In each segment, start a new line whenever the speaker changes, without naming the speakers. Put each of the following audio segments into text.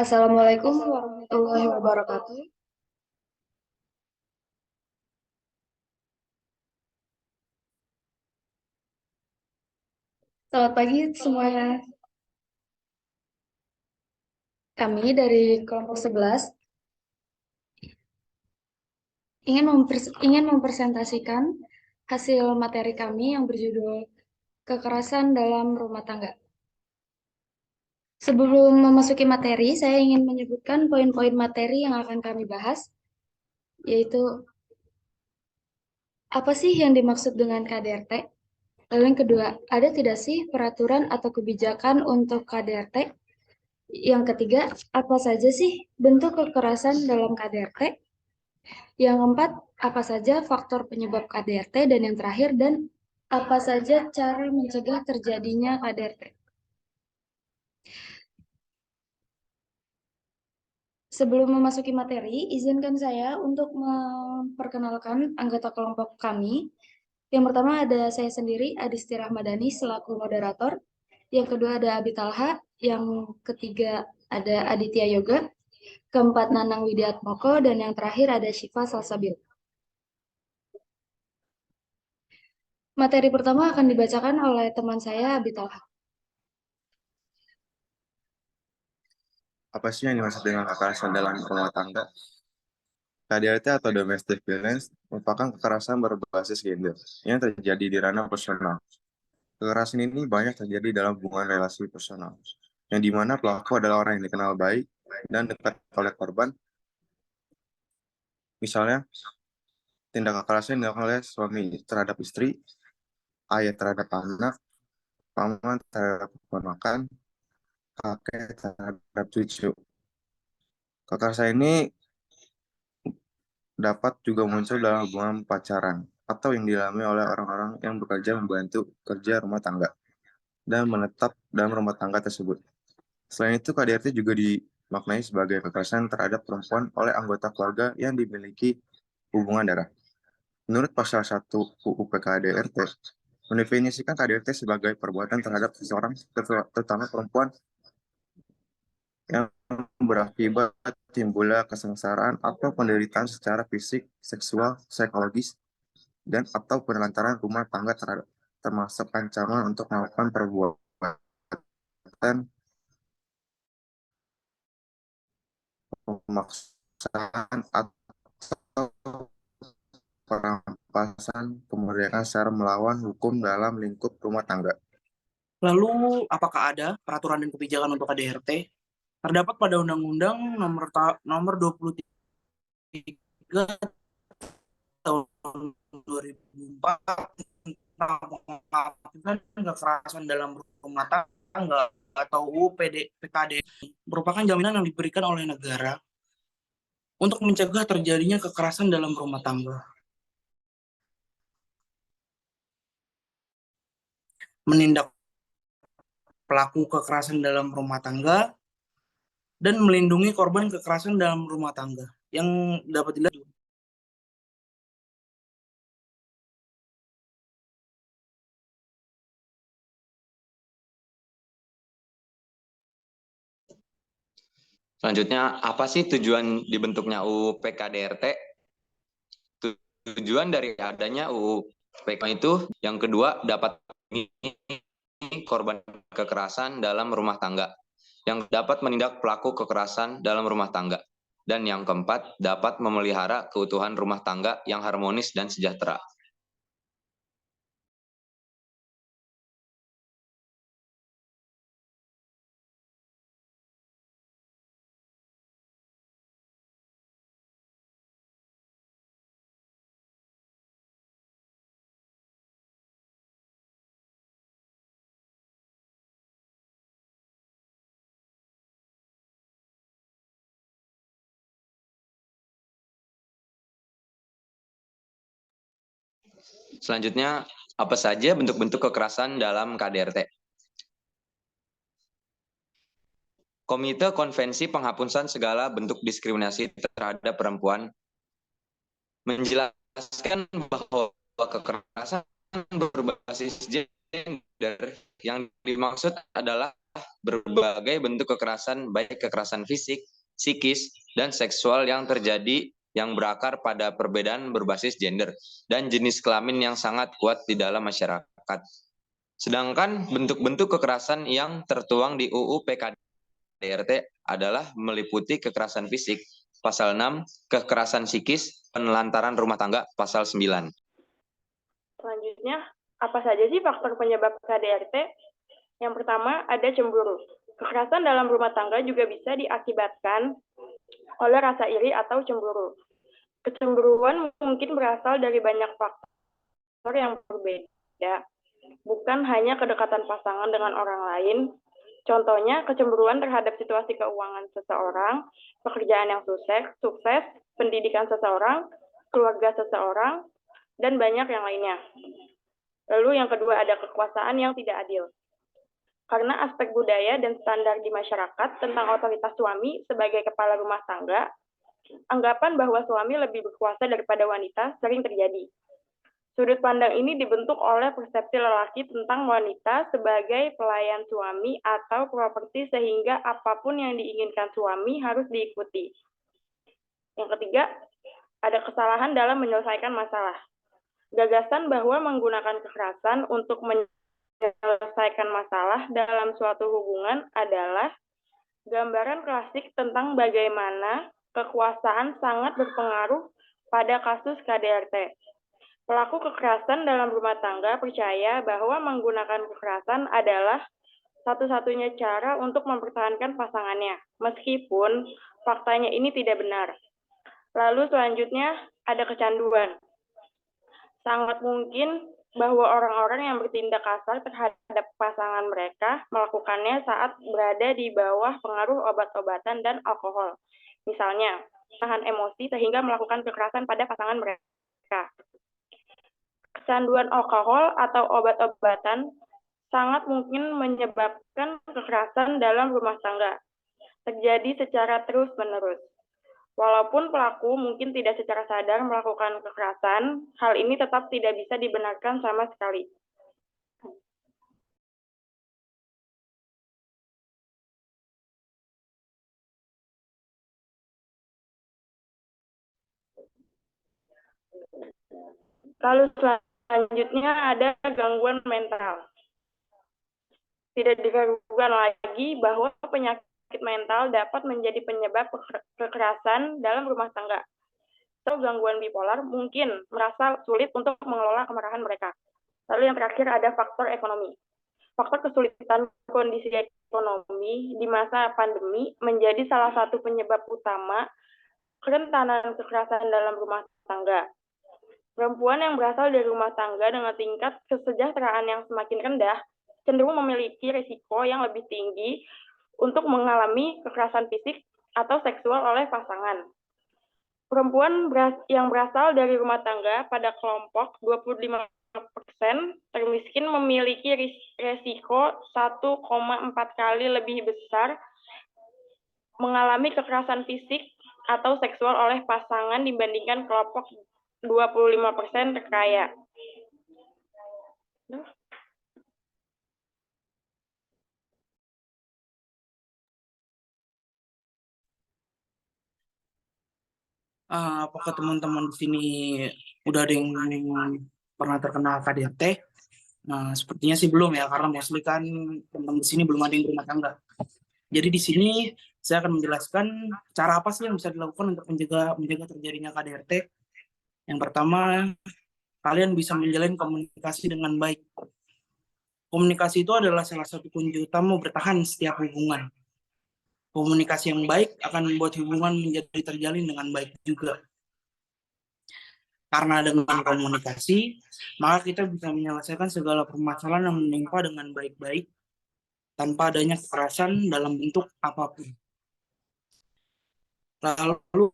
Assalamualaikum warahmatullahi wabarakatuh. Selamat pagi semuanya. Kami dari kelompok 11 ingin mempresentasikan hasil materi kami yang berjudul Kekerasan dalam Rumah Tangga. Sebelum memasuki materi, saya ingin menyebutkan poin-poin materi yang akan kami bahas, yaitu apa sih yang dimaksud dengan KDRT? Lalu yang kedua, ada tidak sih peraturan atau kebijakan untuk KDRT? Yang ketiga, apa saja sih bentuk kekerasan dalam KDRT? Yang keempat, apa saja faktor penyebab KDRT? Dan yang terakhir, dan apa saja cara mencegah terjadinya KDRT? Sebelum memasuki materi, izinkan saya untuk memperkenalkan anggota kelompok kami. Yang pertama ada saya sendiri, Adisti Rahmadani, selaku moderator. Yang kedua ada Abi Talha. Yang ketiga ada Aditya Yoga. Keempat Nanang Widiatmoko. Dan yang terakhir ada Syifa Salsabil. Materi pertama akan dibacakan oleh teman saya, Abi Talha.
Apa sih yang dimaksud dengan kekerasan dalam rumah tangga? KDRT atau domestic violence merupakan kekerasan berbasis gender yang terjadi di ranah personal. Kekerasan ini banyak terjadi dalam hubungan relasi personal, yang dimana pelaku adalah orang yang dikenal baik dan dekat oleh korban. Misalnya, tindak kekerasan yang dilakukan oleh suami terhadap istri, ayah terhadap anak, paman terhadap keponakan, kakek terhadap cucu. Kekerasan ini dapat juga muncul dalam hubungan pacaran atau yang dialami oleh orang-orang yang bekerja membantu kerja rumah tangga dan menetap dalam rumah tangga tersebut. Selain itu, KDRT juga dimaknai sebagai kekerasan terhadap perempuan oleh anggota keluarga yang dimiliki hubungan darah. Menurut pasal 1 UU PKDRT, mendefinisikan KDRT sebagai perbuatan terhadap seseorang, terutama perempuan, yang berakibat timbulnya kesengsaraan atau penderitaan secara fisik, seksual, psikologis, dan atau penelantaran rumah tangga termasuk ancaman untuk melakukan perbuatan pemaksaan atau perampasan kemerdekaan secara melawan hukum dalam lingkup rumah tangga.
Lalu, apakah ada peraturan dan kebijakan untuk KDRT? Terdapat pada Undang-Undang nomor 23 tahun 2004 tentang penghapusan kekerasan dalam rumah tangga atau UU PKD, merupakan jaminan yang diberikan oleh negara untuk mencegah terjadinya kekerasan dalam rumah tangga. Menindak pelaku kekerasan dalam rumah tangga dan melindungi korban kekerasan dalam rumah tangga yang dapat dilihat.
Selanjutnya, apa sih tujuan dibentuknya UU PKDRT? Tujuan dari adanya UU PK itu yang kedua dapat korban kekerasan dalam rumah tangga, yang dapat menindak pelaku kekerasan dalam rumah tangga, dan yang keempat dapat memelihara keutuhan rumah tangga yang harmonis dan sejahtera. Selanjutnya, apa saja bentuk-bentuk kekerasan dalam KDRT? Komite Konvensi Penghapusan Segala Bentuk Diskriminasi Terhadap Perempuan menjelaskan bahwa kekerasan berbasis gender yang dimaksud adalah berbagai bentuk kekerasan, baik kekerasan fisik, psikis, dan seksual yang terjadi yang berakar pada perbedaan berbasis gender dan jenis kelamin yang sangat kuat di dalam masyarakat. Sedangkan bentuk-bentuk kekerasan yang tertuang di UU PKDRT adalah meliputi kekerasan fisik, pasal 6, kekerasan psikis, penelantaran rumah tangga, pasal 9.
Selanjutnya, apa saja sih faktor penyebab KDRT? Yang pertama, ada cemburu. Kekerasan dalam rumah tangga juga bisa diakibatkan oleh rasa iri atau cemburu. Kecemburuan mungkin berasal dari banyak faktor yang berbeda, bukan hanya kedekatan pasangan dengan orang lain. Contohnya, kecemburuan terhadap situasi keuangan seseorang, pekerjaan yang sukses, pendidikan seseorang, keluarga seseorang, dan banyak yang lainnya. Lalu yang kedua, ada kekuasaan yang tidak adil. Karena aspek budaya dan standar di masyarakat tentang otoritas suami sebagai kepala rumah tangga, anggapan bahwa suami lebih berkuasa daripada wanita sering terjadi. Sudut pandang ini dibentuk oleh persepsi lelaki tentang wanita sebagai pelayan suami atau properti sehingga apapun yang diinginkan suami harus diikuti. Yang ketiga, ada kesalahan dalam menyelesaikan masalah. Gagasan bahwa menggunakan kekerasan untuk menyelesaikan masalah dalam suatu hubungan adalah gambaran klasik tentang bagaimana kekuasaan sangat berpengaruh pada kasus KDRT. Pelaku kekerasan dalam rumah tangga percaya bahwa menggunakan kekerasan adalah satu-satunya cara untuk mempertahankan pasangannya, meskipun faktanya ini tidak benar. Lalu selanjutnya ada kecanduan. Sangat mungkin bahwa orang-orang yang bertindak kasar terhadap pasangan mereka melakukannya saat berada di bawah pengaruh obat-obatan dan alkohol. Misalnya, tahan emosi sehingga melakukan kekerasan pada pasangan mereka. Kecanduan alkohol atau obat-obatan sangat mungkin menyebabkan kekerasan dalam rumah tangga. Terjadi secara terus-menerus. Walaupun pelaku mungkin tidak secara sadar melakukan kekerasan, hal ini tetap tidak bisa dibenarkan sama sekali. Lalu selanjutnya ada gangguan mental. Tidak diragukan lagi bahwa penyakit mental dapat menjadi penyebab kekerasan dalam rumah tangga. Atau gangguan bipolar mungkin merasa sulit untuk mengelola kemarahan mereka. Lalu yang terakhir ada faktor ekonomi. Faktor kesulitan kondisi ekonomi di masa pandemi menjadi salah satu penyebab utama kerentanan kekerasan dalam rumah tangga. Perempuan yang berasal dari rumah tangga dengan tingkat kesejahteraan yang semakin rendah cenderung memiliki risiko yang lebih tinggi untuk mengalami kekerasan fisik atau seksual oleh pasangan. Perempuan yang berasal dari rumah tangga pada kelompok 25% termiskin memiliki risiko 1,4 kali lebih besar mengalami kekerasan fisik atau seksual oleh pasangan dibandingkan kelompok 25% terkaya.
Apakah teman-teman di sini udah ada yang pernah terkena KDRT? Nah, sepertinya sih belum ya, karena mostly kan teman-teman di sini belum ada yang rumah tangga. Jadi di sini saya akan menjelaskan cara apa sih yang bisa dilakukan untuk menjaga terjadinya KDRT. Yang pertama, kalian bisa menjalin komunikasi dengan baik. Komunikasi itu adalah salah satu kunci utama bertahan setiap hubungan. Komunikasi yang baik akan membuat hubungan menjadi terjalin dengan baik juga. Karena dengan komunikasi, maka kita bisa menyelesaikan segala permasalahan yang menimpa dengan baik-baik tanpa adanya kekerasan dalam bentuk apapun. Lalu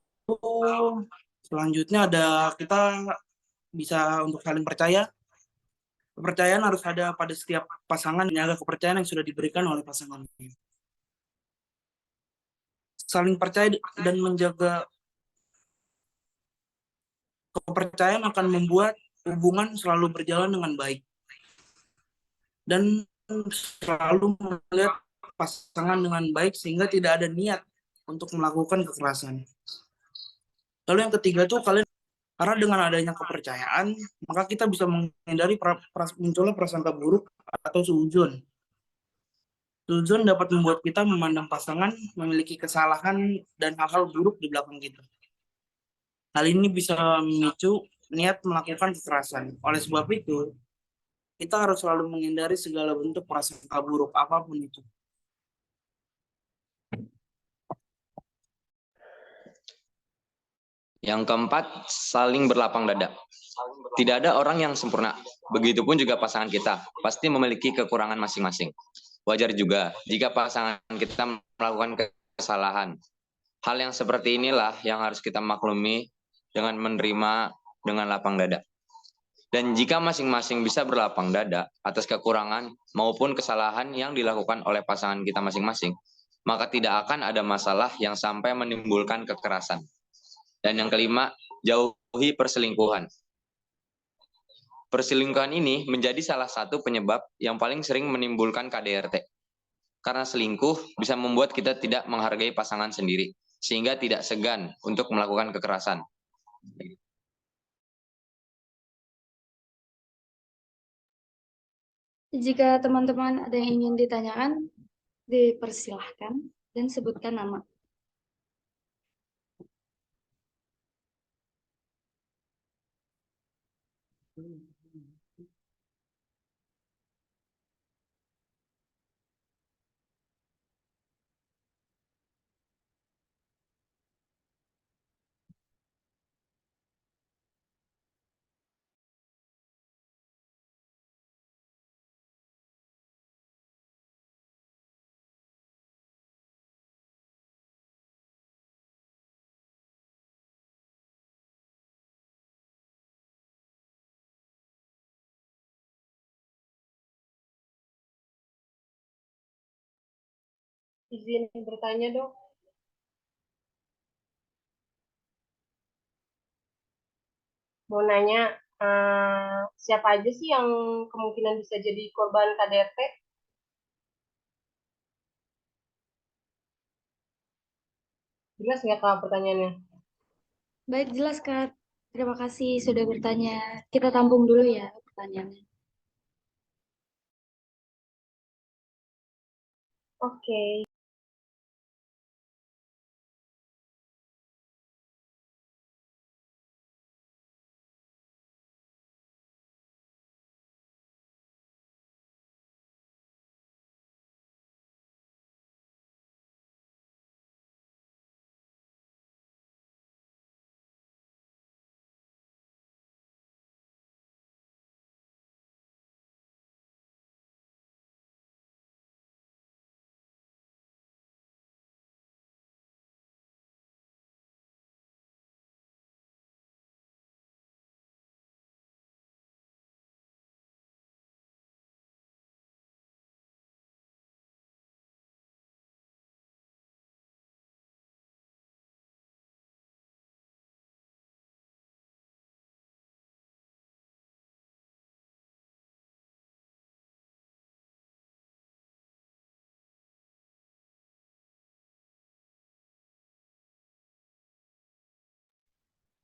selanjutnya kita bisa untuk saling percaya. Kepercayaan harus ada pada setiap pasangan, menjaga kepercayaan yang sudah diberikan oleh pasangan. Saling percaya dan menjaga kepercayaan akan membuat hubungan selalu berjalan dengan baik dan selalu melihat pasangan dengan baik sehingga tidak ada niat untuk melakukan kekerasan. Lalu yang ketiga tuh karena dengan adanya kepercayaan, maka kita bisa menghindari munculnya prasangka buruk atau suudzon. Suudzon dapat membuat kita memandang pasangan memiliki kesalahan dan hal-hal buruk di belakang kita. Hal ini bisa memicu niat melakukan kekerasan. Oleh sebab itu, kita harus selalu menghindari segala bentuk prasangka buruk apapun itu.
Yang keempat, saling berlapang dada. Tidak ada orang yang sempurna. Begitupun juga pasangan kita, pasti memiliki kekurangan masing-masing. Wajar juga jika pasangan kita melakukan kesalahan. Hal yang seperti inilah yang harus kita maklumi dengan menerima dengan lapang dada. Dan jika masing-masing bisa berlapang dada atas kekurangan maupun kesalahan yang dilakukan oleh pasangan kita masing-masing, maka tidak akan ada masalah yang sampai menimbulkan kekerasan. Dan yang kelima, jauhi perselingkuhan. Perselingkuhan ini menjadi salah satu penyebab yang paling sering menimbulkan KDRT. Karena selingkuh bisa membuat kita tidak menghargai pasangan sendiri, sehingga tidak segan untuk melakukan kekerasan.
Jika teman-teman ada yang ingin ditanyakan, dipersilahkan dan sebutkan nama.
Izin bertanya dong. Mau nanya, siapa aja sih yang kemungkinan bisa jadi korban KDRT? Jelas nggak Kak pertanyaannya?
Baik, jelas, Kak. Terima kasih sudah bertanya. Kita tampung dulu ya pertanyaannya.
Oke.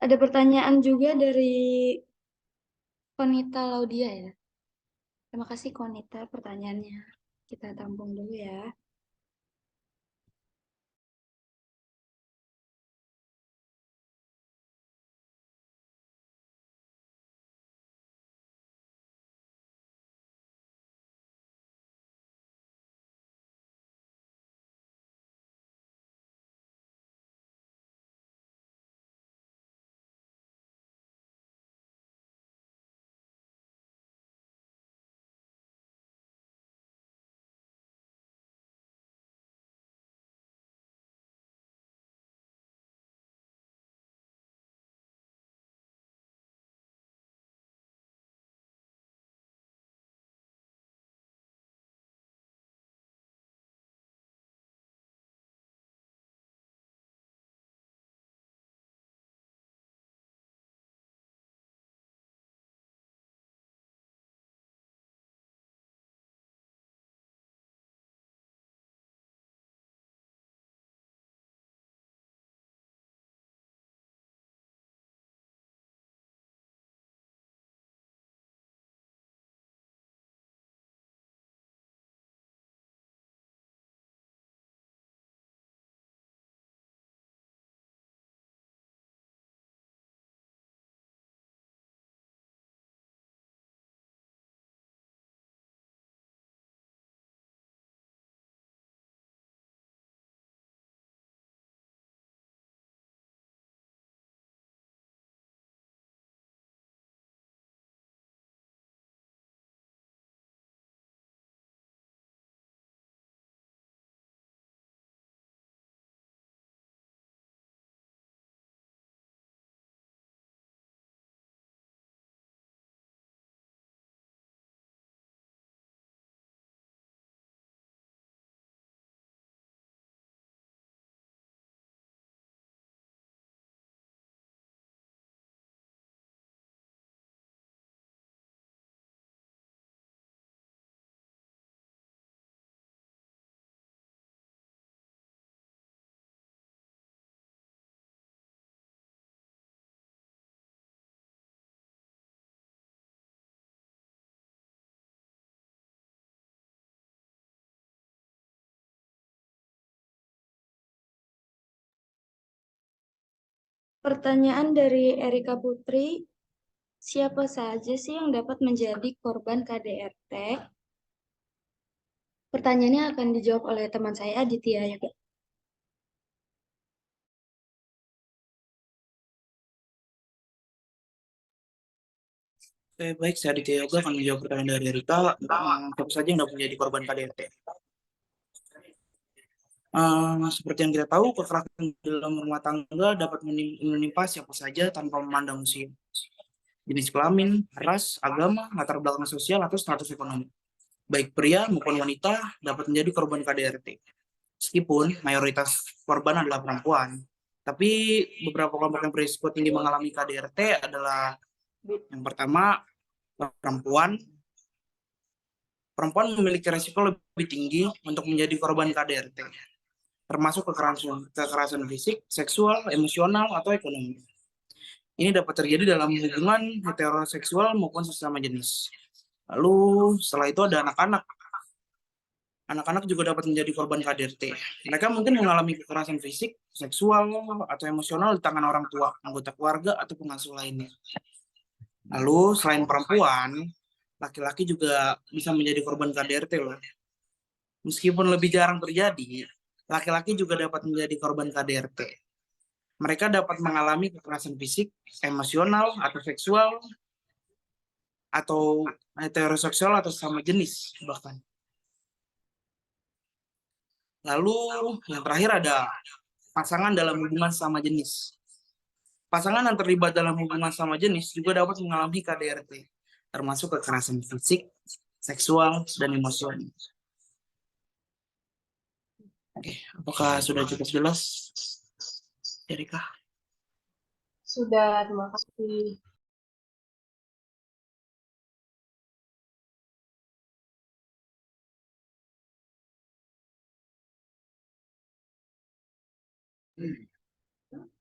Ada pertanyaan juga dari Konita Laudia ya. Terima kasih Konita pertanyaannya. Kita tampung dulu ya. Pertanyaan dari Erika Putri, siapa saja sih yang dapat menjadi korban KDRT? Pertanyaannya akan dijawab oleh teman saya, Aditya juga.
Oke, baik, saya Aditya Yoga akan menjawab pertanyaan dari Rita. Siapa saja yang dapat menjadi korban KDRT? Seperti yang kita tahu, kekerasan dalam rumah tangga dapat menimpa siapa saja tanpa memandang usia, jenis kelamin, ras, agama, latar belakang sosial, atau status ekonomi. Baik pria maupun wanita dapat menjadi korban KDRT. Meskipun mayoritas korban adalah perempuan, tapi beberapa kelompok yang berisiko tinggi mengalami KDRT adalah yang pertama, perempuan. Perempuan memiliki risiko lebih tinggi untuk menjadi korban KDRT, termasuk kekerasan fisik, seksual, emosional, atau ekonomi. Ini dapat terjadi dalam hubungan heteroseksual maupun sesama jenis. Lalu setelah itu ada anak-anak. Anak-anak juga dapat menjadi korban KDRT. Mereka mungkin mengalami kekerasan fisik, seksual, atau emosional di tangan orang tua, anggota keluarga, atau pengasuh lainnya. Lalu selain perempuan, laki-laki juga bisa menjadi korban KDRT loh. Meskipun lebih jarang terjadi, laki-laki juga dapat menjadi korban KDRT. Mereka dapat mengalami kekerasan fisik, emosional, atau seksual, atau heteroseksual atau sama jenis bahkan. Lalu yang terakhir ada pasangan dalam hubungan sama jenis. Pasangan yang terlibat dalam hubungan sama jenis juga dapat mengalami KDRT, termasuk kekerasan fisik, seksual, dan emosional. Oke, apakah sudah cukup jelas, Erika?
Sudah, terima kasih.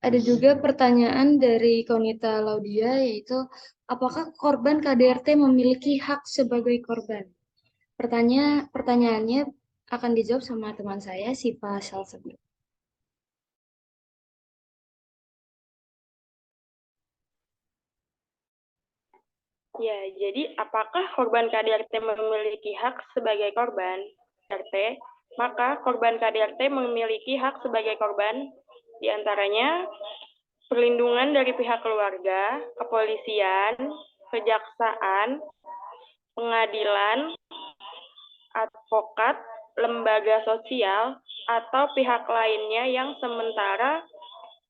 Ada juga pertanyaan dari Konita Laudia, yaitu apakah korban KDRT memiliki hak sebagai korban? Pertanyaannya akan dijawab sama teman saya, Siva Salsabila.
Ya, jadi apakah korban KDRT memiliki hak sebagai korban KDRT? Maka korban KDRT memiliki hak sebagai korban, diantaranya perlindungan dari pihak keluarga, kepolisian, kejaksaan, pengadilan, advokat, lembaga sosial, atau pihak lainnya yang sementara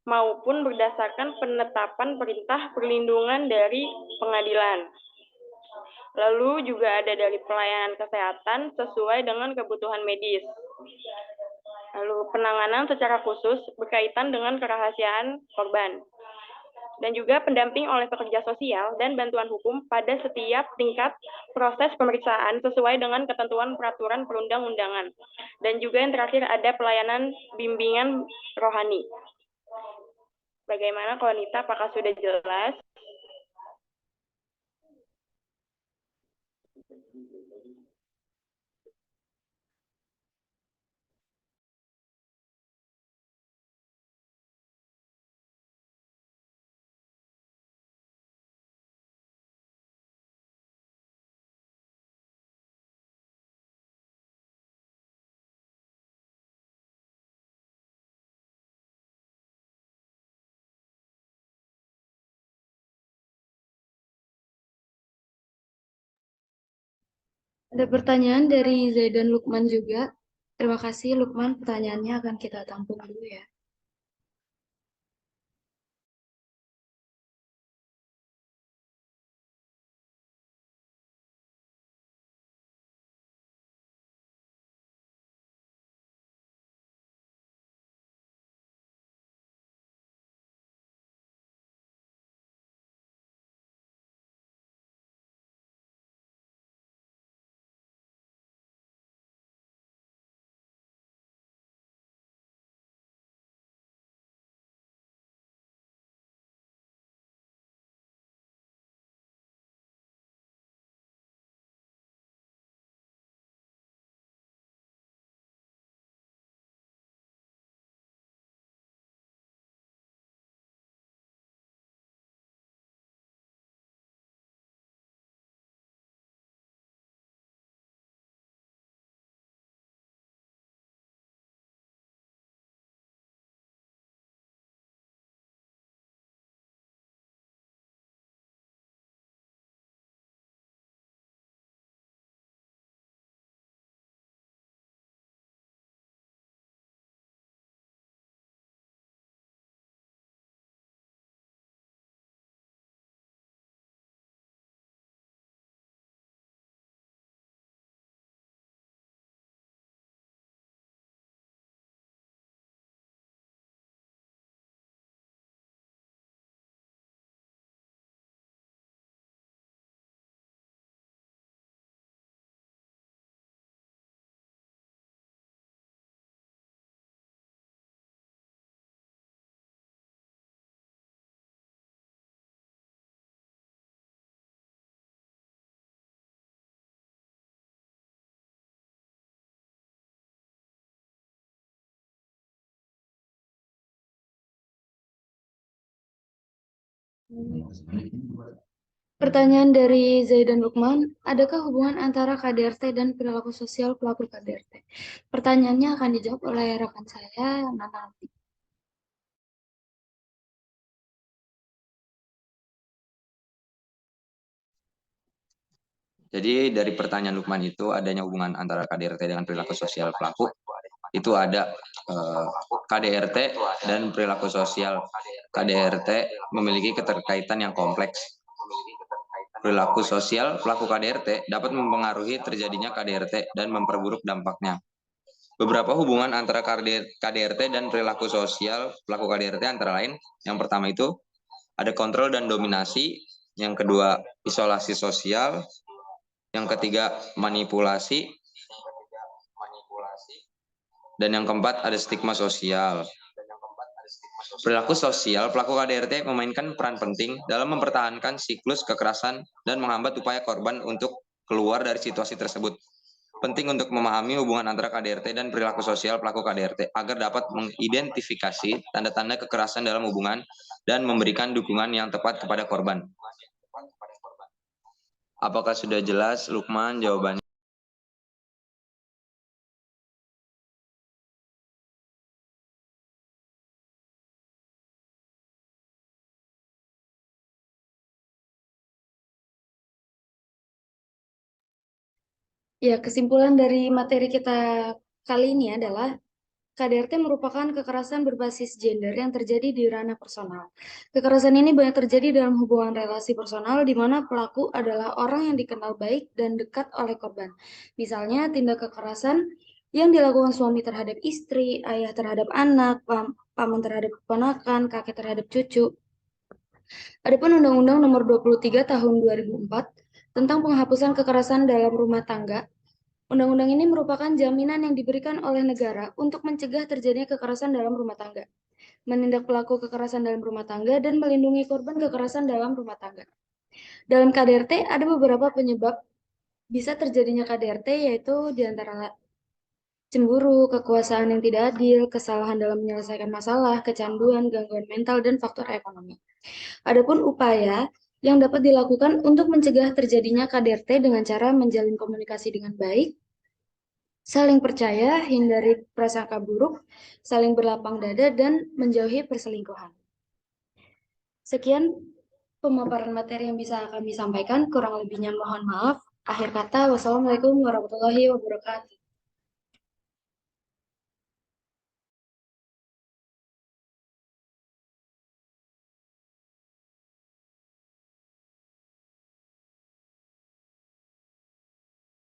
maupun berdasarkan penetapan perintah perlindungan dari pengadilan. Lalu juga ada dari pelayanan kesehatan sesuai dengan kebutuhan medis. Lalu penanganan secara khusus berkaitan dengan kerahasiaan korban. Dan juga pendamping oleh pekerja sosial dan bantuan hukum pada setiap tingkat proses pemeriksaan sesuai dengan ketentuan peraturan perundang-undangan. Dan juga yang terakhir ada pelayanan bimbingan rohani. Bagaimana kalau Nita, apakah sudah jelas?
Ada pertanyaan dari Zaidan Lukman juga. Terima kasih Lukman, pertanyaannya akan kita tampung dulu ya. Pertanyaan dari Zaidan Lukman, adakah hubungan antara KDRT dan perilaku sosial pelaku KDRT? Pertanyaannya akan dijawab oleh rekan saya, Nana.
Jadi dari pertanyaan Lukman itu adanya hubungan antara KDRT dengan perilaku sosial pelaku. Itu ada KDRT dan perilaku sosial. KDRT memiliki keterkaitan yang kompleks. Perilaku sosial pelaku KDRT dapat mempengaruhi terjadinya KDRT dan memperburuk dampaknya. Beberapa hubungan antara KDRT dan perilaku sosial pelaku KDRT antara lain, yang pertama itu ada kontrol dan dominasi, yang kedua isolasi sosial, yang ketiga manipulasi, dan yang keempat ada stigma sosial. Perilaku sosial pelaku KDRT memainkan peran penting dalam mempertahankan siklus kekerasan dan menghambat upaya korban untuk keluar dari situasi tersebut. Penting untuk memahami hubungan antara KDRT dan perilaku sosial pelaku KDRT agar dapat mengidentifikasi tanda-tanda kekerasan dalam hubungan dan memberikan dukungan yang tepat kepada korban. Apakah sudah jelas, Lukman, jawabannya?
Ya, kesimpulan dari materi kita kali ini adalah KDRT merupakan kekerasan berbasis gender yang terjadi di ranah personal. Kekerasan ini banyak terjadi dalam hubungan relasi personal di mana pelaku adalah orang yang dikenal baik dan dekat oleh korban. Misalnya tindak kekerasan yang dilakukan suami terhadap istri, ayah terhadap anak, paman terhadap keponakan, kakek terhadap cucu. Adapun Undang-Undang Nomor 23 Tahun 2004 tentang penghapusan kekerasan dalam rumah tangga, undang-undang ini merupakan jaminan yang diberikan oleh negara untuk mencegah terjadinya kekerasan dalam rumah tangga, menindak pelaku kekerasan dalam rumah tangga, dan melindungi korban kekerasan dalam rumah tangga. Dalam KDRT ada beberapa penyebab bisa terjadinya KDRT, yaitu diantara cemburu, kekuasaan yang tidak adil, kesalahan dalam menyelesaikan masalah, kecanduan, gangguan mental, dan faktor ekonomi. Adapun upaya yang dapat dilakukan untuk mencegah terjadinya KDRT dengan cara menjalin komunikasi dengan baik, saling percaya, hindari prasangka buruk, saling berlapang dada, dan menjauhi perselingkuhan. Sekian pemaparan materi yang bisa kami sampaikan, kurang lebihnya mohon maaf. Akhir kata, wassalamualaikum warahmatullahi wabarakatuh.